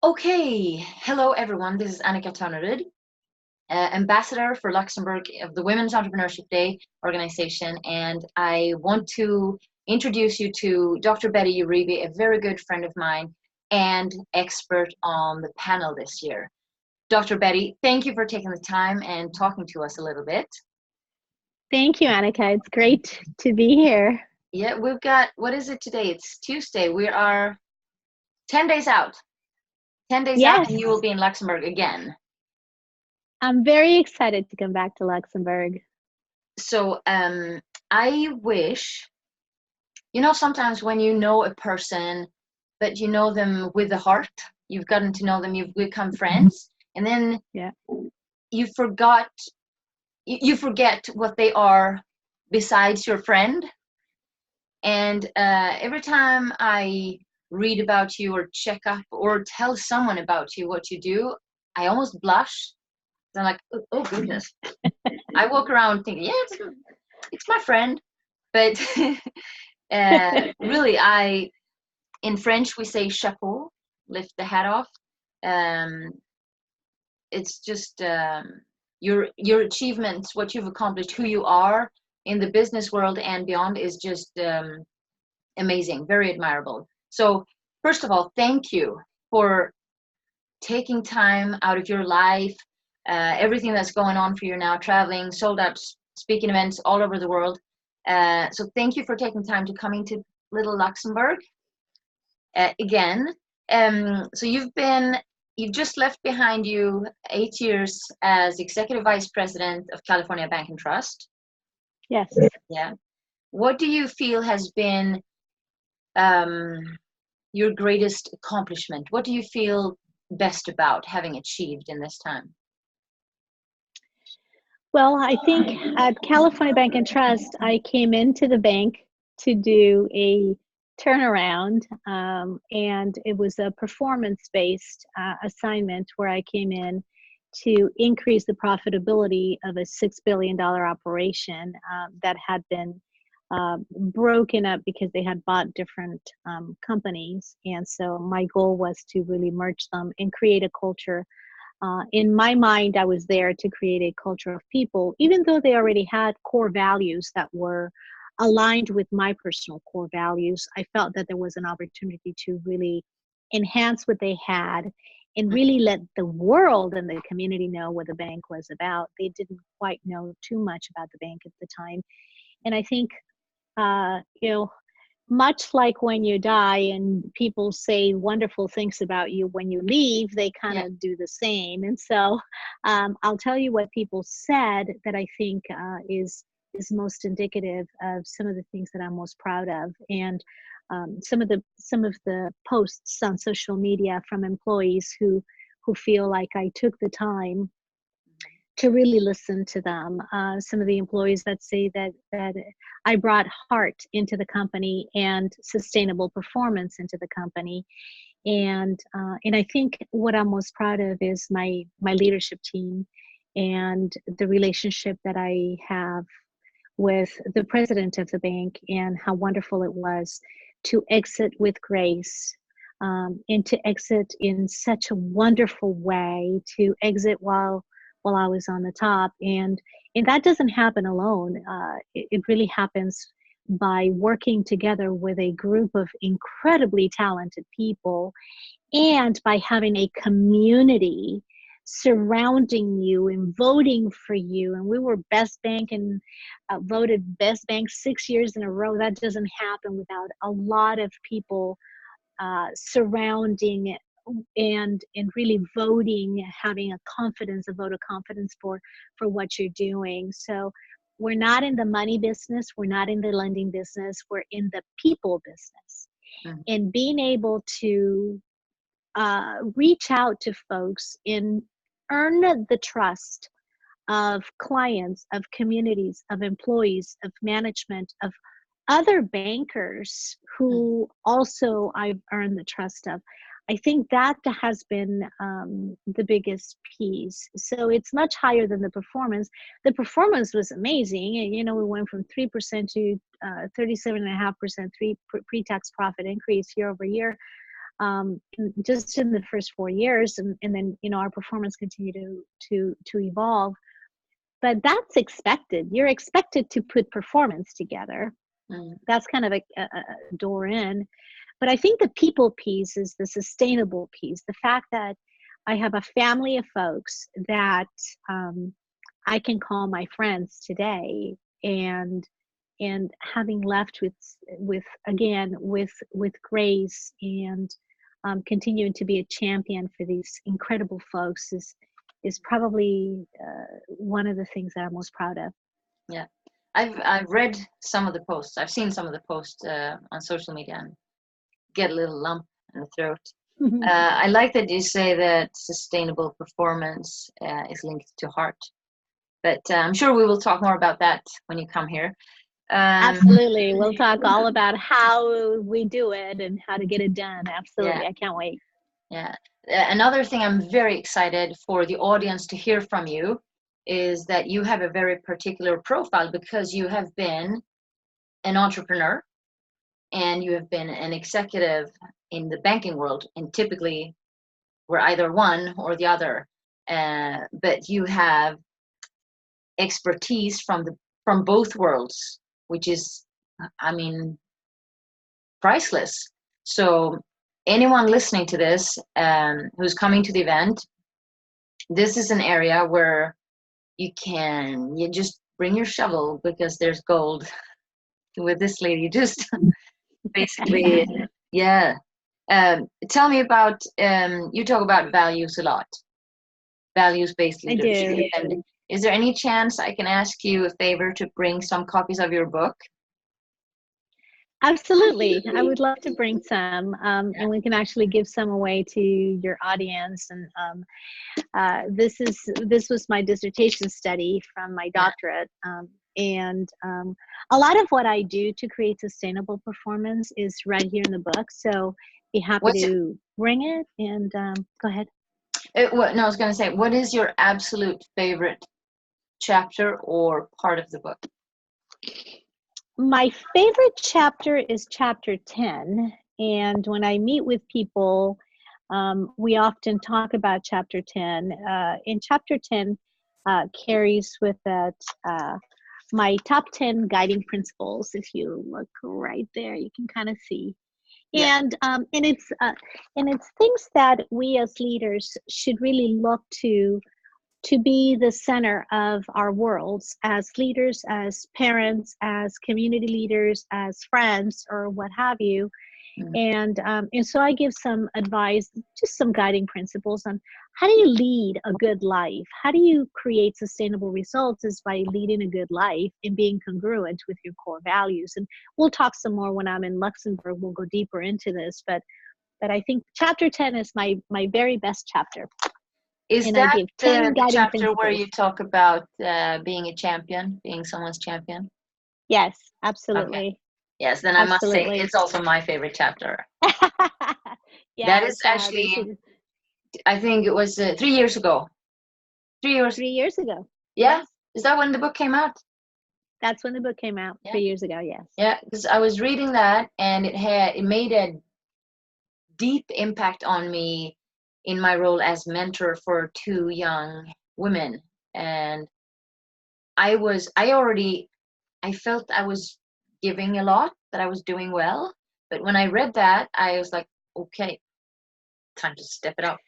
Okay, hello everyone. This is Annica Törneryd, Ambassador for Luxembourg of the Women's Entrepreneurship Day organization, and I want to introduce you to Dr. Betty Uribe, a very good friend of mine and expert on the panel this year. Dr. Betty, thank you for taking the time and talking to us a little bit. Thank you, Annica. It's great to be here. Yeah, we've got, what is it today? It's Tuesday. We are 10 days out. 10 days out, and you will be in Luxembourg again. I'm very excited to come back to Luxembourg. So I wish, sometimes when you know a person, but you know them with the heart, you've gotten to know them, you've become friends, and then you forget what they are besides your friend. And every time I read about you or check up or tell someone about you, what you do, I almost blush. I'm like, oh goodness. I walk around thinking, yeah, it's my friend. But really, in French, we say chapeau, lift the hat off. It's just your achievements, what you've accomplished, who you are in the business world and beyond is just amazing, very admirable. So first of all, thank you for taking time out of your life, everything that's going on for you now, traveling, sold out speaking events all over the world. So thank you for taking time to coming to little Luxembourg again. So you've just left behind you 8 years as Executive Vice President of California Bank and Trust. Yes. Yeah. What do you feel has been your greatest accomplishment? What do you feel best about having achieved in this time? Well, I think at California Bank and Trust, I came into the bank to do a turnaround, and it was a performance-based assignment where I came in to increase the profitability of a $6 billion operation that had been broken up because they had bought different companies. And so my goal was to really merge them and create a culture. In my mind, I was there to create a culture of people, even though they already had core values that were aligned with my personal core values. I felt that there was an opportunity to really enhance what they had and really let the world and the community know what the bank was about. They didn't quite know too much about the bank at the time. And I think, much like when you die and people say wonderful things about you when you leave, they kind of do the same. And so I'll tell you what people said that I think is most indicative of some of the things that I'm most proud of. And some of the posts on social media from employees who feel like I took the time to really listen to them. Some of the employees that say that I brought heart into the company and sustainable performance into the company. And I think what I'm most proud of is my leadership team and the relationship that I have with the president of the bank, and how wonderful it was to exit with grace, and to exit in such a wonderful way, to exit while I was on the top. And that doesn't happen alone. It really happens by working together with a group of incredibly talented people, and by having a community surrounding you and voting for you. And we were best bank and voted best bank 6 years in a row. That doesn't happen without a lot of people surrounding and really voting, having a vote of confidence for what you're doing. So we're not in the money business, we're not in the lending business, we're in the people business. And being able to reach out to folks and earn the trust of clients, of communities, of employees, of management, of other bankers who also I've earned the trust of. I think that has been the biggest piece. So it's much higher than the performance. The performance was amazing. And, we went from 3% to 37.5% pre-tax profit increase year over year. just in the first 4 years, and then our performance continued to evolve. But that's expected. You're expected to put performance together. That's kind of a door in. But I think the people piece is the sustainable piece. The fact that I have a family of folks that I can call my friends today, and having left with grace, and continuing to be a champion for these incredible folks is probably one of the things that I'm most proud of. Yeah, I've read some of the posts. I've seen some of the posts on social media, and get a little lump in the throat. I like that you say that sustainable performance is linked to heart, but I'm sure we will talk more about that when you come here. Absolutely, we'll talk all about how we do it and how to get it done. Absolutely, yeah. I can't wait. Yeah. Another thing I'm very excited for the audience to hear from you is that you have a very particular profile, because you have been an entrepreneur and you have been an executive in the banking world, and typically we're either one or the other, but you have expertise from both worlds, which is, I mean, priceless. So anyone listening to this who's coming to the event, this is an area where you just bring your shovel, because there's gold with this lady. Just basically, yeah. Tell me about, you talk about values a lot, values-based leadership. I do. And is there any chance I can ask you a favor to bring some copies of your book? Absolutely. I would love to bring some, and we can actually give some away to your audience. And this was my dissertation study from my doctorate, and a lot of what I do to create sustainable performance is right here in the book. So be happy to bring it. And go ahead. I was going to say, what is your absolute favorite chapter or part of the book? My favorite chapter is chapter 10. And when I meet with people, we often talk about chapter 10. In chapter 10 carries with it my top 10 guiding principles. If you look right there, you can kind of see. Yeah. And it's things that we as leaders should really look to be the center of our worlds, as leaders, as parents, as community leaders, as friends, or what have you. And so I give some advice, just some guiding principles on how do you lead a good life? How do you create sustainable results? Is by leading a good life and being congruent with your core values. And we'll talk some more when I'm in Luxembourg. We'll go deeper into this, but I think chapter 10 is my very best chapter. Is that the chapter where you talk about being a champion, being someone's champion? Yes, absolutely. Okay. Yes, then I must say it's also my favorite chapter. Yes, that is actually, I think it was 3 years ago. 3 years. 3 years ago. Yeah? Is that when the book came out? That's when the book came out, 3 years ago, yes. Yeah, because I was reading that, and it made a deep impact on me in my role as mentor for 2 young women. And I felt I was giving a lot, that I was doing well. But when I read that, I was like, okay, time to step it up.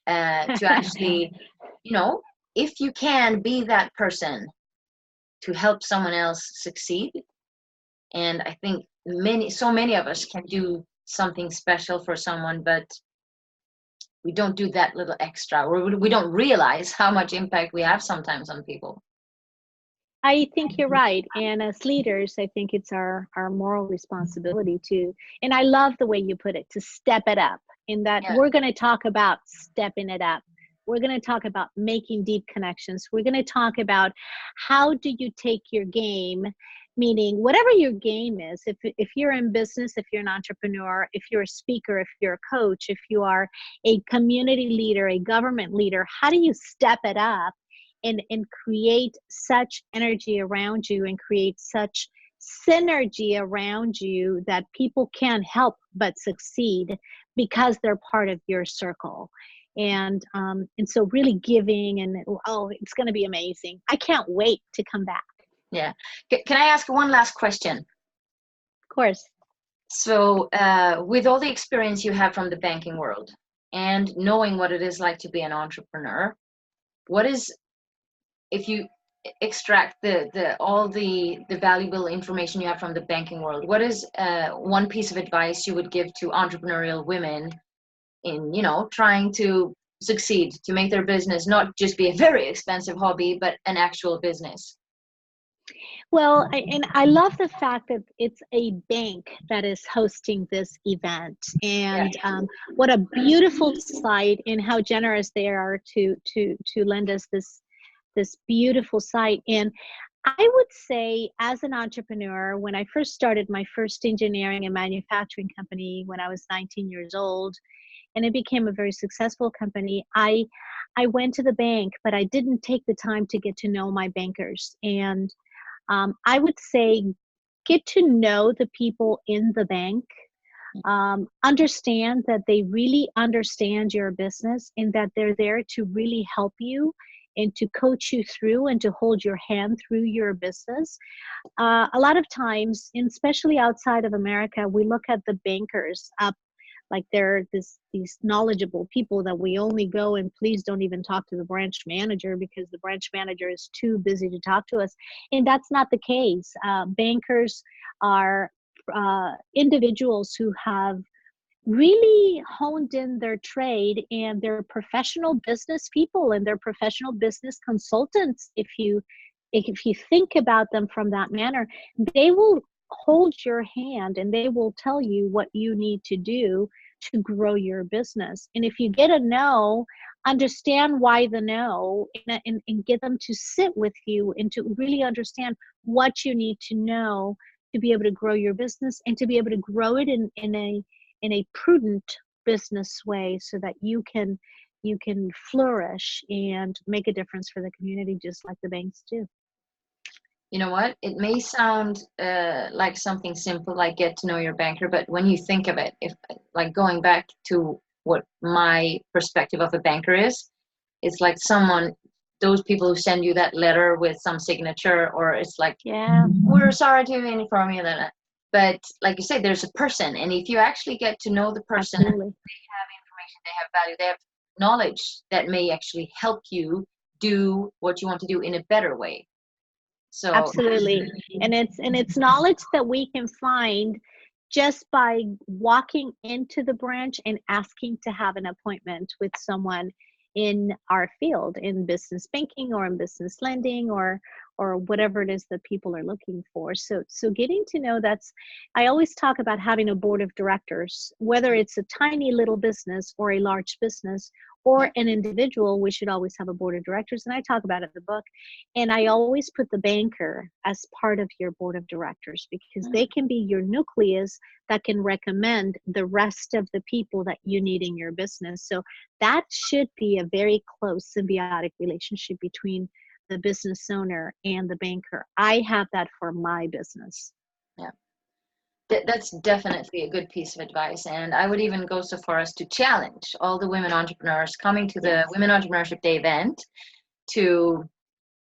To actually, if you can be that person to help someone else succeed. And I think so many of us can do something special for someone, but we don't do that little extra, or we don't realize how much impact we have sometimes on people. I think you're right. And as leaders, I think it's our moral responsibility to, and I love the way you put it, to step it up, in that we're going to talk about stepping it up. We're going to talk about making deep connections. We're going to talk about how do you take your game, meaning whatever your game is, if you're in business, if you're an entrepreneur, if you're a speaker, if you're a coach, if you are a community leader, a government leader, how do you step it up and create such energy around you and create such synergy around you that people can't help but succeed because they're part of your circle. And so really giving, and oh, it's going to be amazing. I can't wait to come back. Yeah. Can I ask one last question? Of course. So with all the experience you have from the banking world and knowing what it is like to be an entrepreneur, what is, if you extract all the valuable information you have from the banking world, what is one piece of advice you would give to entrepreneurial women in, trying to succeed, to make their business not just be a very expensive hobby, but an actual business? Well, I love the fact that it's a bank that is hosting this event, and what a beautiful site, and how generous they are to lend us this beautiful site. And I would say, as an entrepreneur, when I first started my first engineering and manufacturing company when I was 19 years old, and it became a very successful company, I went to the bank, but I didn't take the time to get to know my bankers. And I would say, get to know the people in the bank, understand that they really understand your business and that they're there to really help you and to coach you through and to hold your hand through your business. A lot of times, and especially outside of America, we look at the bankers up like they're these knowledgeable people that we only go and please don't even talk to the branch manager because the branch manager is too busy to talk to us. And that's not the case. Bankers are individuals who have really honed in their trade, and they're professional business people and they're professional business consultants. If you think about them from that manner, they will hold your hand and they will tell you what you need to do to grow your business. And if you get a no, understand why the no, and get them to sit with you and to really understand what you need to know to be able to grow your business and to be able to grow it in a prudent business way, so that you can flourish and make a difference for the community, just like the banks do. You know what? It may sound like something simple, like get to know your banker, but when you think of it, if like going back to what my perspective of a banker is, it's like those people who send you that letter with some signature, or it's like, we're sorry to inform you that. But like you said, there's a person, and if you actually get to know the person, they have information, they have value, they have knowledge that may actually help you do what you want to do in a better way. So absolutely. And it's knowledge that we can find just by walking into the branch and asking to have an appointment with someone in our field, in business banking or in business lending or whatever it is that people are looking for. So getting to know, I always talk about having a board of directors, whether it's a tiny little business or a large business or an individual. We should always have a board of directors, and I talk about it in the book. And I always put the banker as part of your board of directors, because they can be your nucleus that can recommend the rest of the people that you need in your business. So that should be a very close symbiotic relationship between the business owner and the banker. I have that for my business. Yeah. That's definitely a good piece of advice. And I would even go so far as to challenge all the women entrepreneurs coming to the Women Entrepreneurship Day event to,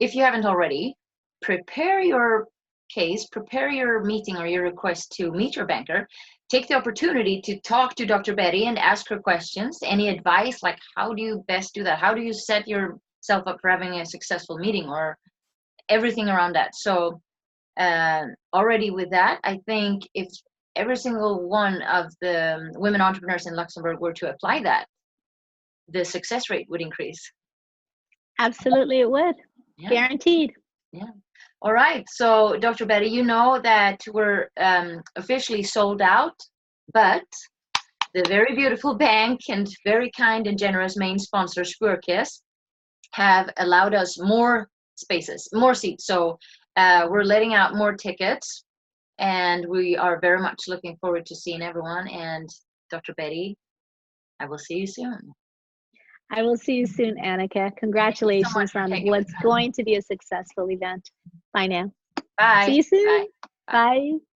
if you haven't already, prepare your case, prepare your meeting or your request to meet your banker. Take the opportunity to talk to Dr. Betty and ask her questions. Any advice, like how do you best do that? How do you set yourself up for having a successful meeting, or everything around that? So already with that, I think if every single one of the women entrepreneurs in Luxembourg were to apply that, the success rate would increase. Absolutely, it would. Yeah. Guaranteed. Yeah. All right. So, Dr. Betty, you know that we're officially sold out, but the very beautiful bank and very kind and generous main sponsor, Spurkiss, have allowed us more spaces, more seats. So we're letting out more tickets, and we are very much looking forward to seeing everyone. And Dr. Betty, I will see you soon. I will see you soon, Annica. Congratulations on what's going to be a successful event. Bye now. Bye. See you soon. Bye. Bye. Bye. Bye.